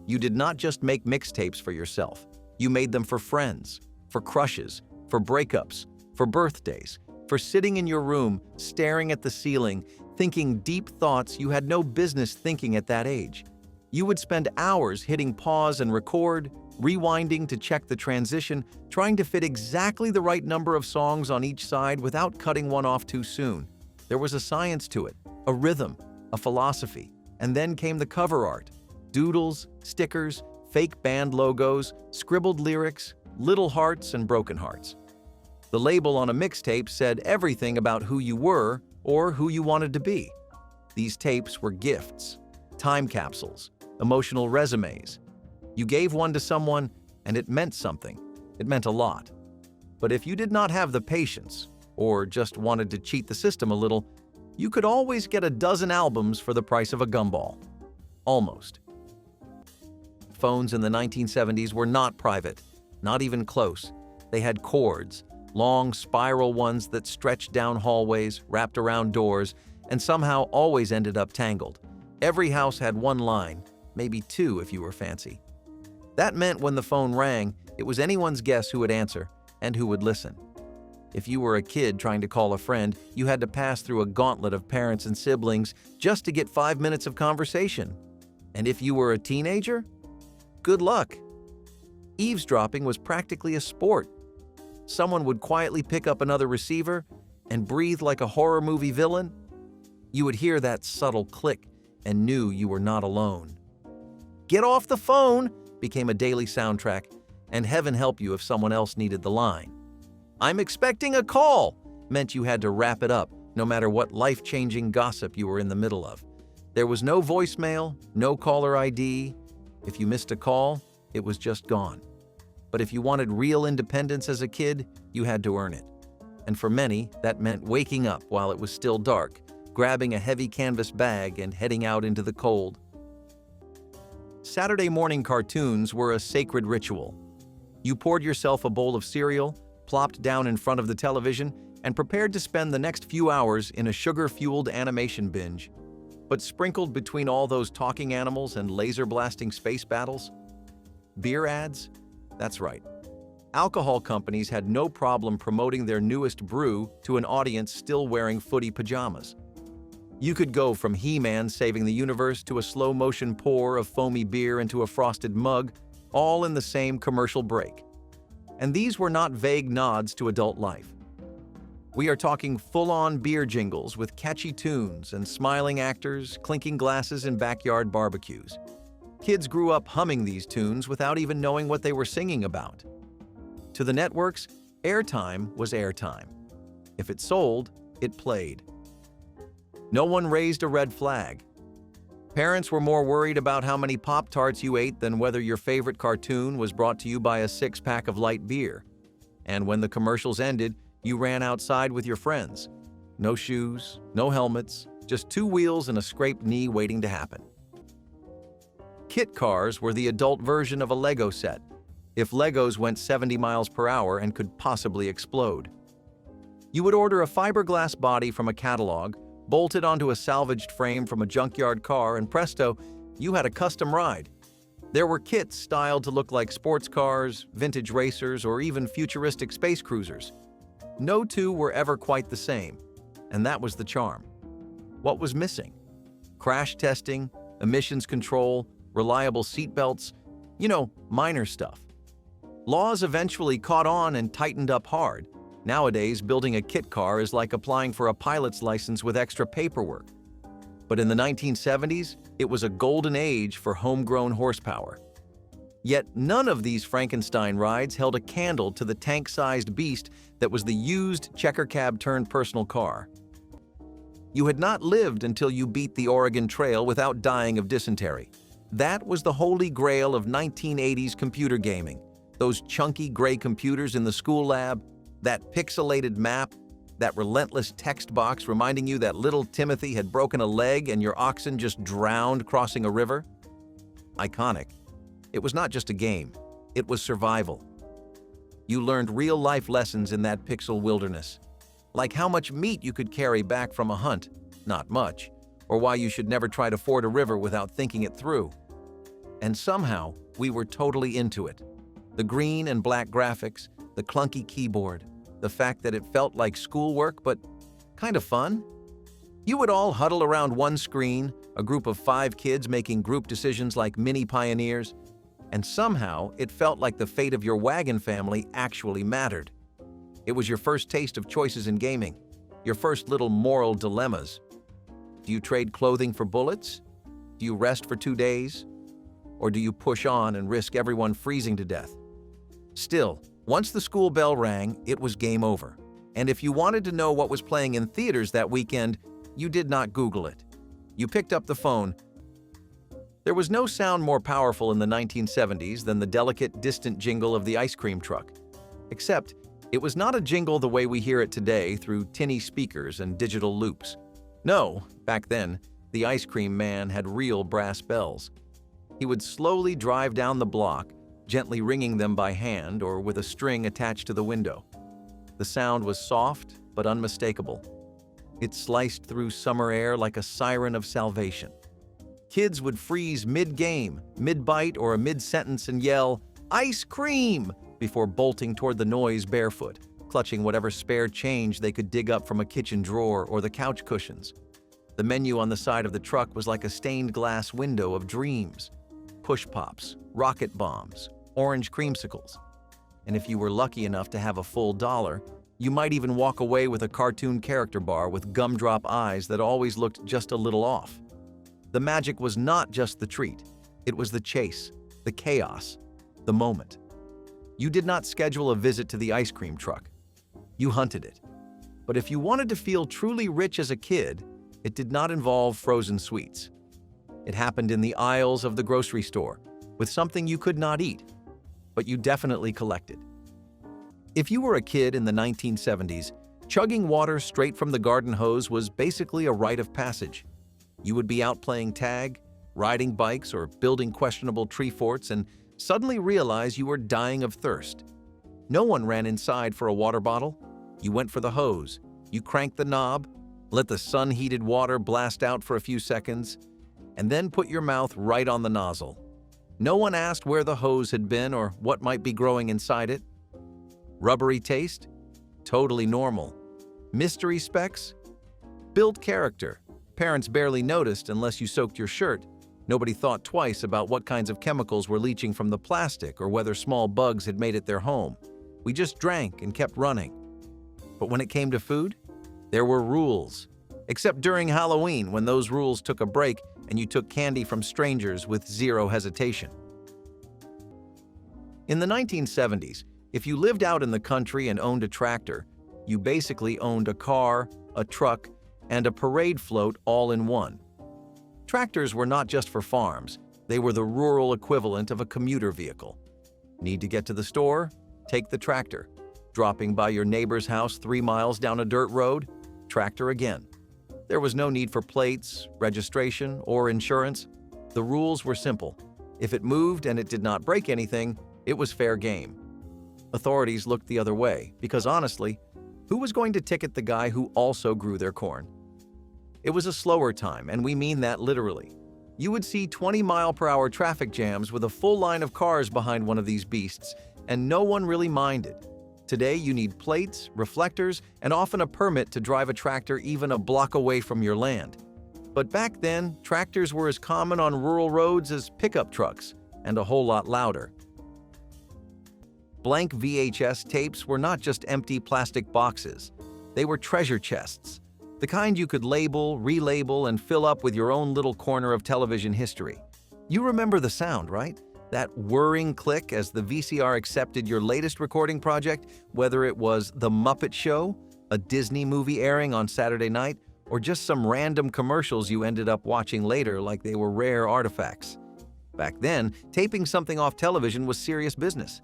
You did not just make mixtapes for yourself. You made them for friends, for crushes, for breakups, for birthdays, for sitting in your room, staring at the ceiling, thinking deep thoughts you had no business thinking at that age. You would spend hours hitting pause and record, rewinding to check the transition, trying to fit exactly the right number of songs on each side without cutting one off too soon. There was a science to it, a rhythm, a philosophy, and then came the cover art. Doodles, stickers, fake band logos, scribbled lyrics, little hearts and broken hearts. The label on a mixtape said everything about who you were or who you wanted to be. These tapes were gifts, time capsules, emotional resumes. You gave one to someone and it meant something. It meant a lot. But if you did not have the patience or just wanted to cheat the system a little, you could always get a dozen albums for the price of a gumball. Almost. Phones in the 1970s were not private, not even close. They had cords, long spiral ones that stretched down hallways, wrapped around doors, and somehow always ended up tangled. Every house had one line, maybe two if you were fancy. That meant when the phone rang, it was anyone's guess who would answer and who would listen. If you were a kid trying to call a friend, you had to pass through a gauntlet of parents and siblings just to get 5 minutes of conversation. And if you were a teenager, good luck. Eavesdropping was practically a sport. Someone would quietly pick up another receiver and breathe like a horror movie villain. You would hear that subtle click and knew you were not alone. Get off the phone became a daily soundtrack, and heaven help you if someone else needed the line. I'm expecting a call meant you had to wrap it up, no matter what life-changing gossip you were in the middle of. There was no voicemail, no caller ID. If you missed a call, it was just gone. But if you wanted real independence as a kid, you had to earn it. And for many, that meant waking up while it was still dark, grabbing a heavy canvas bag and heading out into the cold. Saturday morning cartoons were a sacred ritual. You poured yourself a bowl of cereal, plopped down in front of the television, and prepared to spend the next few hours in a sugar-fueled animation binge. But sprinkled between all those talking animals and laser-blasting space battles? Beer ads? That's right. Alcohol companies had no problem promoting their newest brew to an audience still wearing footy pajamas. You could go from He-Man saving the universe to a slow-motion pour of foamy beer into a frosted mug, all in the same commercial break. And these were not vague nods to adult life. We are talking full-on beer jingles with catchy tunes and smiling actors, clinking glasses in backyard barbecues. Kids grew up humming these tunes without even knowing what they were singing about. To the networks, airtime was airtime. If it sold, it played. No one raised a red flag. Parents were more worried about how many Pop-Tarts you ate than whether your favorite cartoon was brought to you by a 6-pack of light beer. And when the commercials ended, you ran outside with your friends. No shoes, no helmets, just 2 wheels and a scraped knee waiting to happen. Kit cars were the adult version of a Lego set, if Legos went 70 miles per hour and could possibly explode. You would order a fiberglass body from a catalog, bolt it onto a salvaged frame from a junkyard car, and presto, you had a custom ride. There were kits styled to look like sports cars, vintage racers, or even futuristic space cruisers. No two were ever quite the same, and that was the charm. What was missing? Crash testing, emissions control, reliable seatbelts, minor stuff. Laws eventually caught on and tightened up hard. Nowadays, building a kit car is like applying for a pilot's license with extra paperwork. But in the 1970s, it was a golden age for homegrown horsepower. Yet none of these Frankenstein rides held a candle to the tank-sized beast that was the used checker cab turned personal car. You had not lived until you beat the Oregon Trail without dying of dysentery. That was the holy grail of 1980s computer gaming. Those chunky gray computers in the school lab, that pixelated map, that relentless text box reminding you that little Timothy had broken a leg and your oxen just drowned crossing a river. Iconic. It was not just a game, it was survival. You learned real-life lessons in that pixel wilderness, like how much meat you could carry back from a hunt, not much, or why you should never try to ford a river without thinking it through. And somehow, we were totally into it. The green and black graphics, the clunky keyboard, the fact that it felt like schoolwork but kind of fun. You would all huddle around one screen, a group of 5 kids making group decisions like mini pioneers, and somehow it felt like the fate of your wagon family actually mattered. It was your first taste of choices in gaming, your first little moral dilemmas. Do you trade clothing for bullets? Do you rest for 2 days? Or do you push on and risk everyone freezing to death? Still, once the school bell rang, it was game over. And if you wanted to know what was playing in theaters that weekend, you did not Google it. You picked up the phone. There was no sound more powerful in the 1970s than the delicate, distant jingle of the ice cream truck. Except, it was not a jingle the way we hear it today through tinny speakers and digital loops. No, back then, the ice cream man had real brass bells. He would slowly drive down the block, gently ringing them by hand or with a string attached to the window. The sound was soft but unmistakable. It sliced through summer air like a siren of salvation. Kids would freeze mid-game, mid-bite, or a mid-sentence and yell, "Ice cream!" before bolting toward the noise barefoot, clutching whatever spare change they could dig up from a kitchen drawer or the couch cushions. The menu on the side of the truck was like a stained glass window of dreams. Push pops, rocket bombs, orange creamsicles. And if you were lucky enough to have a full dollar, you might even walk away with a cartoon character bar with gumdrop eyes that always looked just a little off. The magic was not just the treat. It was the chase, the chaos, the moment. You did not schedule a visit to the ice cream truck. You hunted it. But if you wanted to feel truly rich as a kid, it did not involve frozen sweets. It happened in the aisles of the grocery store, with something you could not eat, but you definitely collected. If you were a kid in the 1970s, chugging water straight from the garden hose was basically a rite of passage. You would be out playing tag, riding bikes, or building questionable tree forts and suddenly realize you were dying of thirst. No one ran inside for a water bottle. You went for the hose. You cranked the knob, let the sun-heated water blast out for a few seconds, and then put your mouth right on the nozzle. No one asked where the hose had been or what might be growing inside it. Rubbery taste? Totally normal. Mystery specks? Built character. Parents barely noticed unless you soaked your shirt. Nobody thought twice about what kinds of chemicals were leaching from the plastic or whether small bugs had made it their home. We just drank and kept running. But when it came to food, there were rules. Except during Halloween, when those rules took a break and you took candy from strangers with zero hesitation. In the 1970s, if you lived out in the country and owned a tractor, you basically owned a car, a truck, and a parade float all in one. Tractors were not just for farms, they were the rural equivalent of a commuter vehicle. Need to get to the store? Take the tractor. Dropping by your neighbor's house 3 miles down a dirt road? Tractor again. There was no need for plates, registration, or insurance. The rules were simple. If it moved and it did not break anything, it was fair game. Authorities looked the other way, because honestly, who was going to ticket the guy who also grew their corn? It was a slower time, and we mean that literally. You would see 20-mile-per-hour traffic jams with a full line of cars behind one of these beasts, and no one really minded. Today, you need plates, reflectors, and often a permit to drive a tractor even a block away from your land. But back then, tractors were as common on rural roads as pickup trucks, and a whole lot louder. Blank VHS tapes were not just empty plastic boxes. They were treasure chests, the kind you could label, relabel, and fill up with your own little corner of television history. You remember the sound, right? That whirring click as the VCR accepted your latest recording project, whether it was The Muppet Show, a Disney movie airing on Saturday night, or just some random commercials you ended up watching later like they were rare artifacts. Back then, taping something off television was serious business.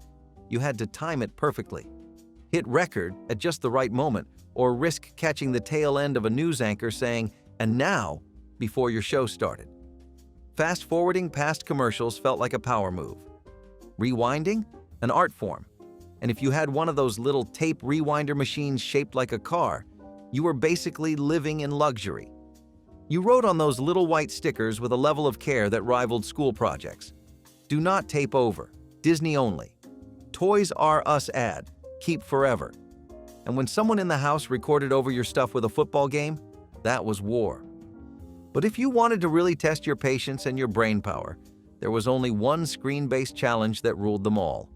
You had to time it perfectly. Hit record at just the right moment, or risk catching the tail end of a news anchor saying, "And now," before your show started. Fast-forwarding past commercials felt like a power move. Rewinding? An art form. And if you had one of those little tape rewinder machines shaped like a car, you were basically living in luxury. You wrote on those little white stickers with a level of care that rivaled school projects. Do not tape over. Disney only. Toys R Us ad. Keep forever. And when someone in the house recorded over your stuff with a football game, that was war. But if you wanted to really test your patience and your brain power, there was only one screen-based challenge that ruled them all.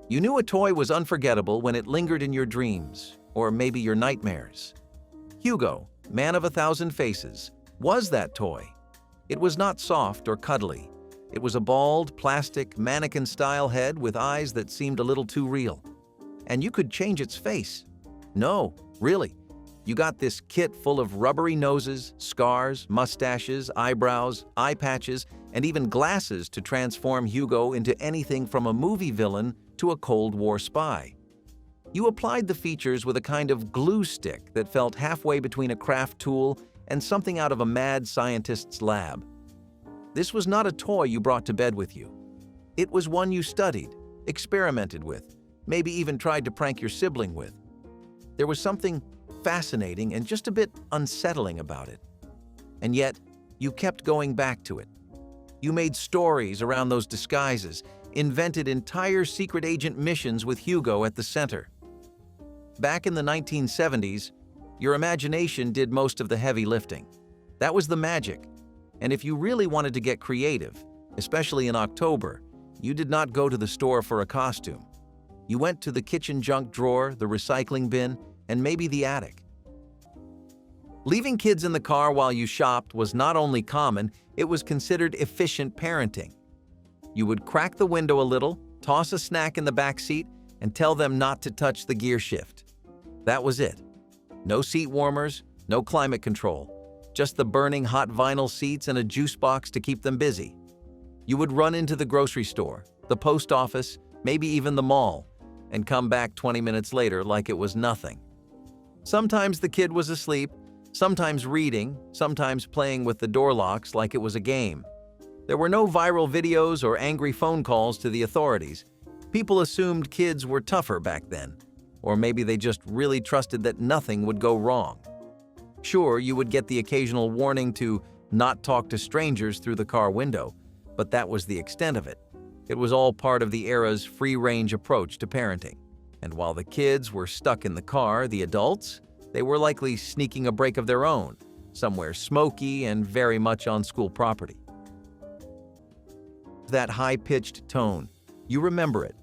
You knew a toy was unforgettable when it lingered in your dreams, or maybe your nightmares. Hugo, man of 1,000 faces, was that toy. It was not soft or cuddly. It was a bald, plastic, mannequin-style head with eyes that seemed a little too real. And you could change its face. No, really. You got this kit full of rubbery noses, scars, mustaches, eyebrows, eye patches, and even glasses to transform Hugo into anything from a movie villain to a Cold War spy. You applied the features with a kind of glue stick that felt halfway between a craft tool and something out of a mad scientist's lab. This was not a toy you brought to bed with you. It was one you studied, experimented with, maybe even tried to prank your sibling with. There was something fascinating and just a bit unsettling about it. And yet, you kept going back to it. You made stories around those disguises, invented entire secret agent missions with Hugo at the center. Back in the 1970s, your imagination did most of the heavy lifting. That was the magic. And if you really wanted to get creative, especially in October, you did not go to the store for a costume. You went to the kitchen junk drawer, the recycling bin, and maybe the attic. Leaving kids in the car while you shopped was not only common, it was considered efficient parenting. You would crack the window a little, toss a snack in the back seat, and tell them not to touch the gear shift. That was it. No seat warmers, no climate control, just the burning hot vinyl seats and a juice box to keep them busy. You would run into the grocery store, the post office, maybe even the mall, and come back 20 minutes later like it was nothing. Sometimes the kid was asleep, sometimes reading, sometimes playing with the door locks like it was a game. There were no viral videos or angry phone calls to the authorities. People assumed kids were tougher back then, or maybe they just really trusted that nothing would go wrong. Sure, you would get the occasional warning to not talk to strangers through the car window, but that was the extent of it. It was all part of the era's free-range approach to parenting. And while the kids were stuck in the car, the adults, they were likely sneaking a break of their own, somewhere smoky and very much on school property. That high-pitched tone, you remember it.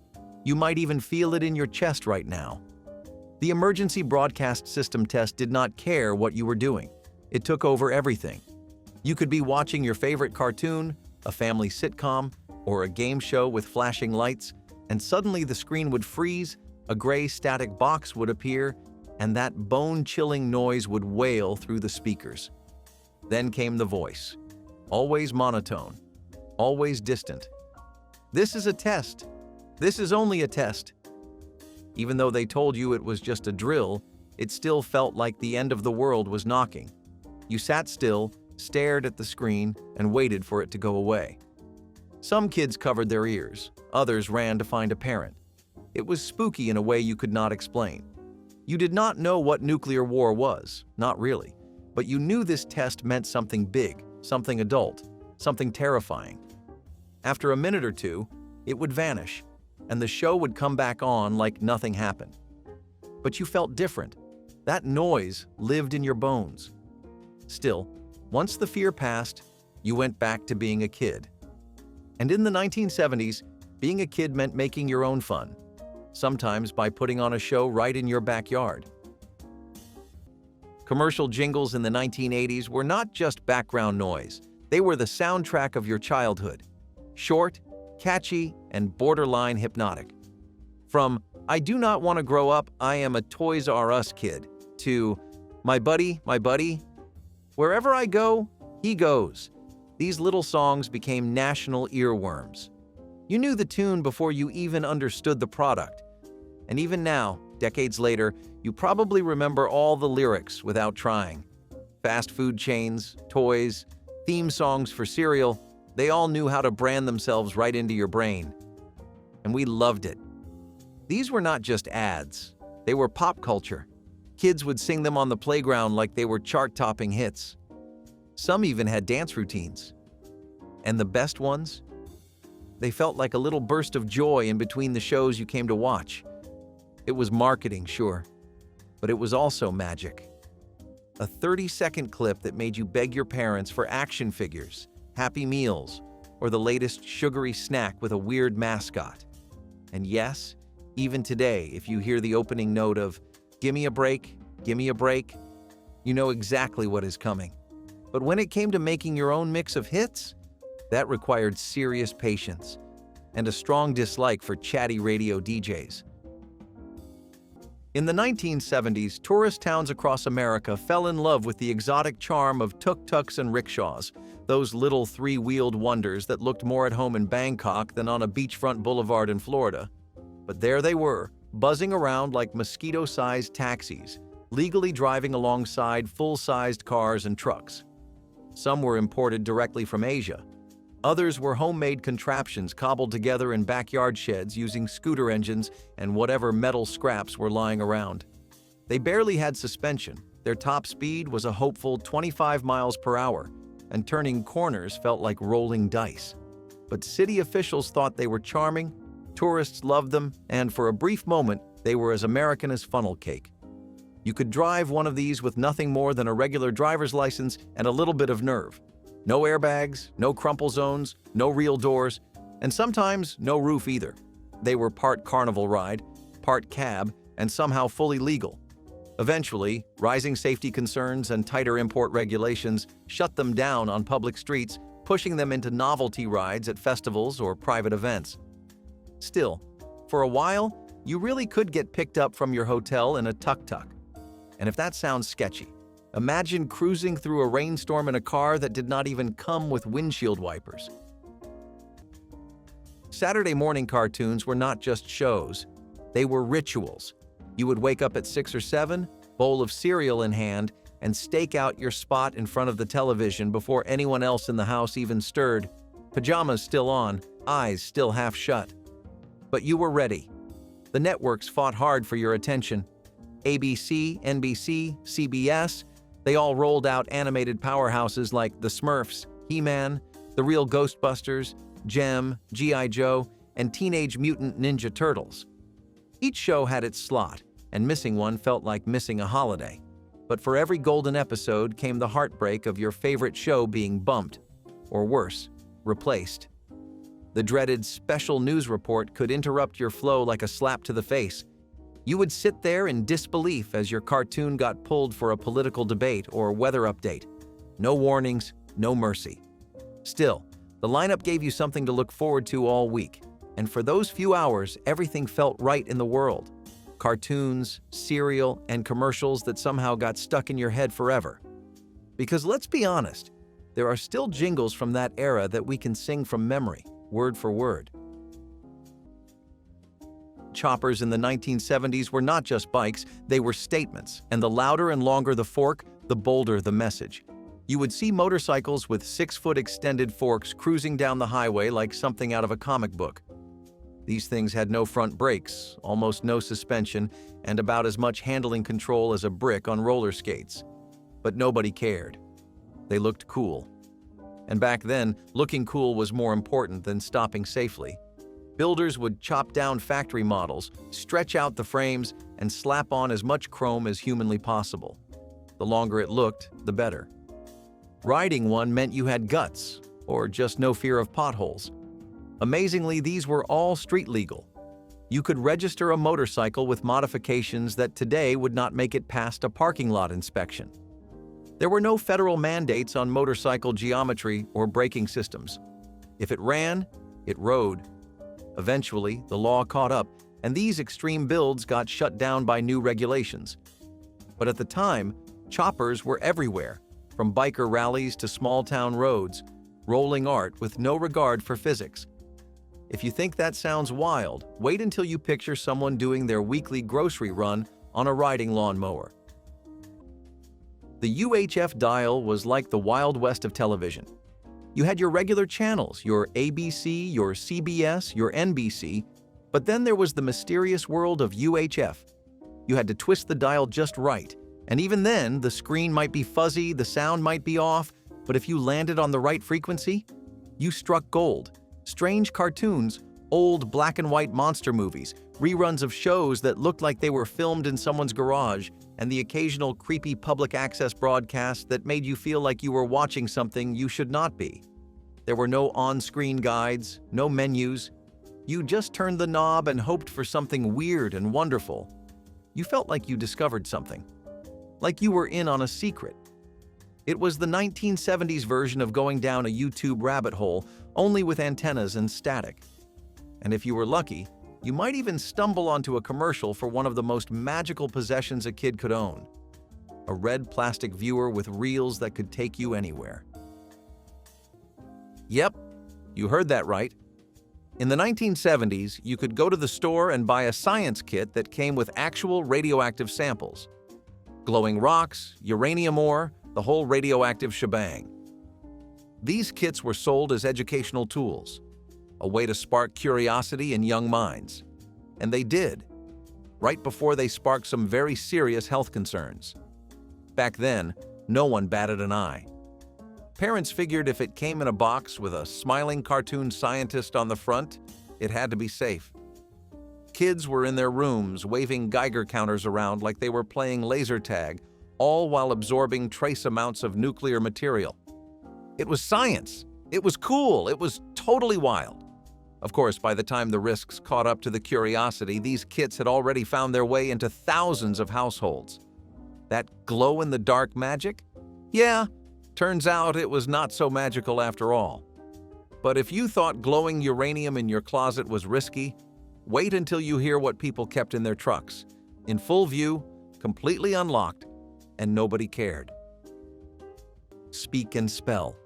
You might even feel it in your chest right now. The emergency broadcast system test did not care what you were doing. It took over everything. You could be watching your favorite cartoon, a family sitcom, or a game show with flashing lights, and suddenly the screen would freeze, a gray static box would appear, and that bone-chilling noise would wail through the speakers. Then came the voice, always monotone, always distant. This is a test. This is only a test. Even though they told you it was just a drill, it still felt like the end of the world was knocking. You sat still, stared at the screen, and waited for it to go away. Some kids covered their ears, others ran to find a parent. It was spooky in a way you could not explain. You did not know what nuclear war was, not really, but you knew this test meant something big, something adult, something terrifying. After a minute or two, it would vanish, and the show would come back on like nothing happened. But you felt different. That noise lived in your bones. Still, once the fear passed, you went back to being a kid. And in the 1970s, being a kid meant making your own fun, sometimes by putting on a show right in your backyard. Commercial jingles in the 1980s were not just background noise. They were the soundtrack of your childhood. Short, catchy, and borderline hypnotic. From "I do not want to grow up, I am a Toys R Us kid" to my buddy, wherever I go, he goes." These little songs became national earworms. You knew the tune before you even understood the product. And even now, decades later, you probably remember all the lyrics without trying. Fast food chains, toys, theme songs for cereal, they all knew how to brand themselves right into your brain. And we loved it. These were not just ads. They were pop culture. Kids would sing them on the playground like they were chart-topping hits. Some even had dance routines. And the best ones? They felt like a little burst of joy in between the shows you came to watch. It was marketing, sure, but it was also magic. A 30-second clip that made you beg your parents for action figures, Happy Meals, or the latest sugary snack with a weird mascot. And yes, even today, if you hear the opening note of gimme a break," you know exactly what is coming. But when it came to making your own mix of hits, that required serious patience and a strong dislike for chatty radio DJs. In the 1970s, tourist towns across America fell in love with the exotic charm of tuk-tuks and rickshaws, those little three-wheeled wonders that looked more at home in Bangkok than on a beachfront boulevard in Florida. But there they were, buzzing around like mosquito-sized taxis, legally driving alongside full-sized cars and trucks. Some were imported directly from Asia. Others were homemade contraptions cobbled together in backyard sheds using scooter engines and whatever metal scraps were lying around. They barely had suspension. Their top speed was a hopeful 25 miles per hour, and turning corners felt like rolling dice. But city officials thought they were charming, tourists loved them, and for a brief moment, they were as American as funnel cake. You could drive one of these with nothing more than a regular driver's license and a little bit of nerve. No airbags, no crumple zones, no real doors, and sometimes no roof either. They were part carnival ride, part cab, and somehow fully legal. Eventually, rising safety concerns and tighter import regulations shut them down on public streets, pushing them into novelty rides at festivals or private events. Still, for a while, you really could get picked up from your hotel in a tuk-tuk. And if that sounds sketchy, imagine cruising through a rainstorm in a car that did not even come with windshield wipers. Saturday morning cartoons were not just shows. They were rituals. You would wake up at 6 or 7, bowl of cereal in hand, and stake out your spot in front of the television before anyone else in the house even stirred, pajamas still on, eyes still half shut. But you were ready. The networks fought hard for your attention. ABC, NBC, CBS, they all rolled out animated powerhouses like The Smurfs, He-Man, The Real Ghostbusters, Gem, G.I. Joe, and Teenage Mutant Ninja Turtles. Each show had its slot, and missing one felt like missing a holiday. But for every golden episode came the heartbreak of your favorite show being bumped, or worse, replaced. The dreaded special news report could interrupt your flow like a slap to the face. You would sit there in disbelief as your cartoon got pulled for a political debate or weather update. No warnings, no mercy. Still, the lineup gave you something to look forward to all week, and for those few hours, everything felt right in the world. Cartoons, cereal, and commercials that somehow got stuck in your head forever. Because let's be honest, there are still jingles from that era that we can sing from memory, word for word. Choppers in the 1970s were not just bikes, they were statements, and the louder and longer the fork, the bolder the message. You would see motorcycles with 6-foot extended forks cruising down the highway like something out of a comic book. These things had no front brakes, almost no suspension, and about as much handling control as a brick on roller skates. But nobody cared. They looked cool. And back then, looking cool was more important than stopping safely. Builders would chop down factory models, stretch out the frames, and slap on as much chrome as humanly possible. The longer it looked, the better. Riding one meant you had guts, or just no fear of potholes. Amazingly, these were all street legal. You could register a motorcycle with modifications that today would not make it past a parking lot inspection. There were no federal mandates on motorcycle geometry or braking systems. If it ran, it rode. Eventually, the law caught up, and these extreme builds got shut down by new regulations. But at the time, choppers were everywhere, from biker rallies to small-town roads, rolling art with no regard for physics. If you think that sounds wild, wait until you picture someone doing their weekly grocery run on a riding lawnmower. The UHF dial was like the Wild West of television. You had your regular channels, your ABC, your CBS, your NBC, but then there was the mysterious world of UHF. You had to twist the dial just right, and even then, the screen might be fuzzy, the sound might be off, but if you landed on the right frequency, you struck gold. Strange cartoons, old black and white monster movies, reruns of shows that looked like they were filmed in someone's garage, and the occasional creepy public access broadcast that made you feel like you were watching something you should not be. There were no on-screen guides, no menus. You just turned the knob and hoped for something weird and wonderful. You felt like you discovered something, like you were in on a secret. It was the 1970s version of going down a YouTube rabbit hole, only with antennas and static. And if you were lucky, you might even stumble onto a commercial for one of the most magical possessions a kid could own: a red plastic viewer with reels that could take you anywhere. Yep, you heard that right. In the 1970s, you could go to the store and buy a science kit that came with actual radioactive samples. Glowing rocks, uranium ore, the whole radioactive shebang. These kits were sold as educational tools, a way to spark curiosity in young minds. And they did, right before they sparked some very serious health concerns. Back then, no one batted an eye. Parents figured if it came in a box with a smiling cartoon scientist on the front, it had to be safe. Kids were in their rooms waving Geiger counters around like they were playing laser tag, all while absorbing trace amounts of nuclear material. It was science. It was cool. It was totally wild. Of course, by the time the risks caught up to the curiosity, these kits had already found their way into thousands of households. That glow-in-the-dark magic? Yeah, turns out it was not so magical after all. But if you thought glowing uranium in your closet was risky, wait until you hear what people kept in their trucks, in full view, completely unlocked, and nobody cared. Speak and Spell.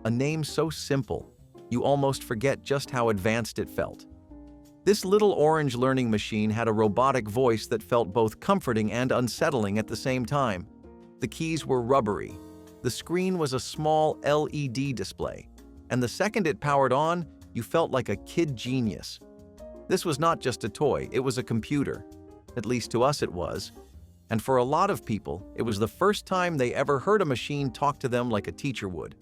A name so simple, you almost forget just how advanced it felt. This little orange learning machine had a robotic voice that felt both comforting and unsettling at the same time. The keys were rubbery. The screen was a small LED display, and the second it powered on, you felt like a kid genius. This was not just a toy, it was a computer. At least to us it was. And for a lot of people, it was the first time they ever heard a machine talk to them like a teacher would.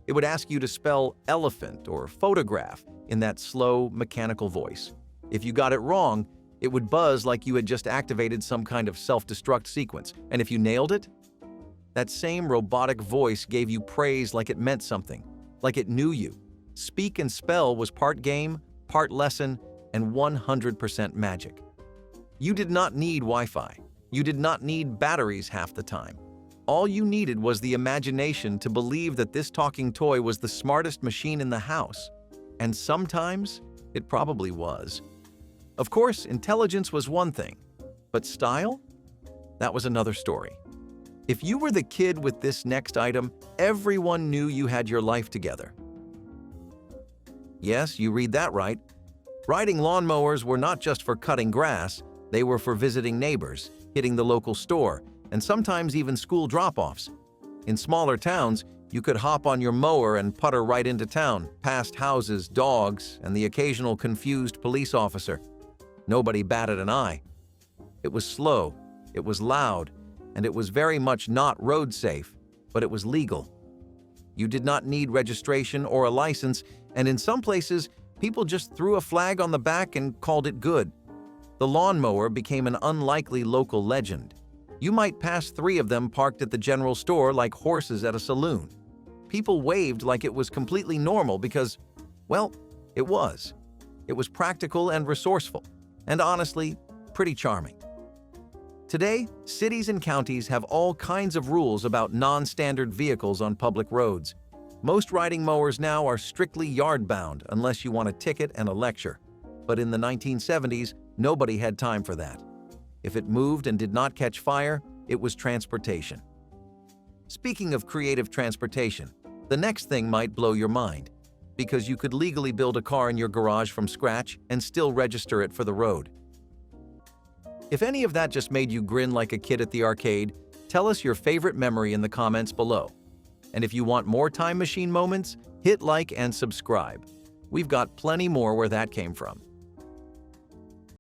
It would ask you to spell elephant or photograph in that slow, mechanical voice. If you got it wrong, it would buzz like you had just activated some kind of self-destruct sequence. And if you nailed it, that same robotic voice gave you praise like it meant something, like it knew you. Speak and Spell was part game, part lesson, and 100% magic. You did not need Wi-Fi. You did not need batteries half the time. All you needed was the imagination to believe that this talking toy was the smartest machine in the house. And sometimes, it probably was. Of course, intelligence was one thing, but style? That was another story. If you were the kid with this next item, everyone knew you had your life together. Yes, you read that right. Riding lawnmowers were not just for cutting grass, they were for visiting neighbors, hitting the local store, and sometimes even school drop-offs. In smaller towns, you could hop on your mower and putter right into town, past houses, dogs, and the occasional confused police officer. Nobody batted an eye. It was slow, it was loud, and it was very much not road safe, but it was legal. You did not need registration or a license, and in some places, people just threw a flag on the back and called it good. The lawnmower became an unlikely local legend. You might pass 3 of them parked at the general store like horses at a saloon. People waved like it was completely normal because, well, it was. It was practical and resourceful, and honestly, pretty charming. Today, cities and counties have all kinds of rules about non-standard vehicles on public roads. Most riding mowers now are strictly yard-bound unless you want a ticket and a lecture. But in the 1970s, nobody had time for that. If it moved and did not catch fire, it was transportation. Speaking of creative transportation, the next thing might blow your mind, because you could legally build a car in your garage from scratch and still register it for the road. If any of that just made you grin like a kid at the arcade, tell us your favorite memory in the comments below. And if you want more time machine moments, hit like and subscribe. We've got plenty more where that came from.